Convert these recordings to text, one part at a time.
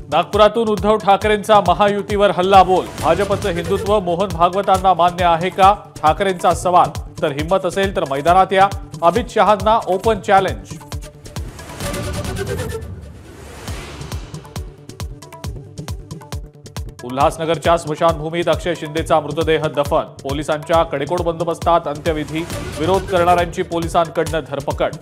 नागपुरातून उद्धव ठाकरेंचा महायुतीवर हल्लाबोल। भाजपचं हिंदुत्व मोहन भागवतांना मान्य आहे का, ठाकरेंचा सवाल। तर हिम्मत असेल तर मैदानात या, अमित शहांना ओपन चॅलेंज। उल्हासनगरच्या स्मशानभूमीत अक्षय शिंदेचा मृतदेह दफन। पोलिसांच्या कडेकोट बंदोबस्तात अंत्यविधी। विरोध करणाऱ्यांची पोलिसांकडून धरपकड।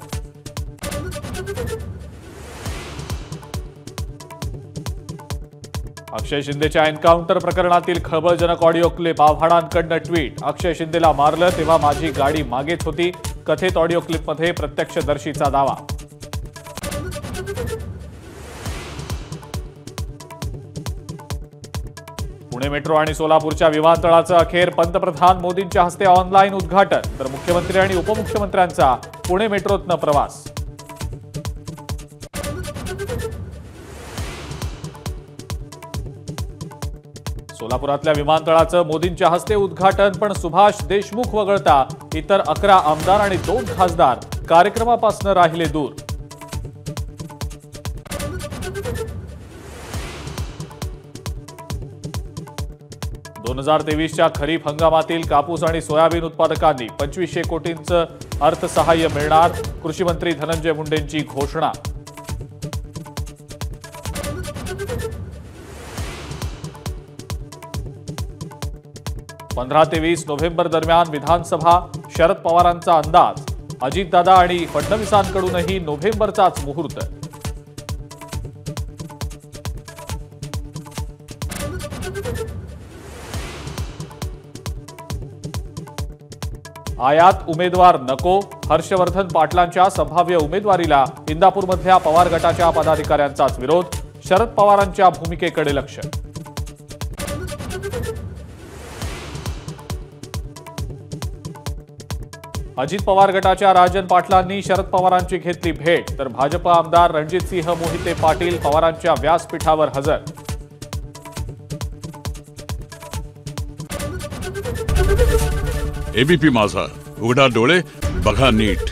अक्षय शिंदेच्या एन्काउंटर प्रकरणातील खळबळजनक ऑडिओ क्लिप। आव्हाडांकडून ट्विट। अक्षय शिंदेला मारलं तेव्हा माझी गाडी मागेच होती। कथित ऑडिओ क्लिपमध्ये प्रत्यक्षदर्शीचा दावा। पुणे मेट्रो आणि सोलापूरच्या विमानतळाचं अखेर पंतप्रधान मोदींच्या हस्ते ऑनलाईन उद्घाटन। तर मुख्यमंत्री आणि उपमुख्यमंत्र्यांचा पुणे मेट्रोतनं प्रवास। सोलापुरातल्या विमानतळाचं मोदींच्या हस्ते उद्घाटन, पण सुभाष देशमुख वगळता इतर 11 आमदार आणि 2 खासदार कार्यक्रमापासून राहिले दूर। दोन 2023च्या खरीप हंगामातील कापूस आणि सोयाबीन उत्पादकांनी 2500 कोटींचं अर्थसहाय्य मिळणार। कृषी मंत्री धनंजय मुंडेंची घोषणा। पंधरा ते 20 नोव्हेंबर दरम्यान विधानसभा। शरद पवारांचा अंदाज। अजितदादा आणि फडणवीसांकडूनही नोव्हेंबरचाच मुहूर्त। आयात उमेदवार नको। हर्षवर्धन पाटलांच्या संभाव्य उमेदवारीला इंदापूरमधल्या पवार गटाच्या पदाधिकाऱ्यांचाच विरोध। शरद पवारांच्या भूमिकेकडे लक्ष। अजित पवार गटाच्या राजन पाटलांनी शरद पवारांची घेतली भेट। तर भाजप आमदार रणजितसिंह मोहिते पाटील पवारांच्या व्यासपीठावर हजर। एबीपी माझा, उघडा डोळे बघा नीट।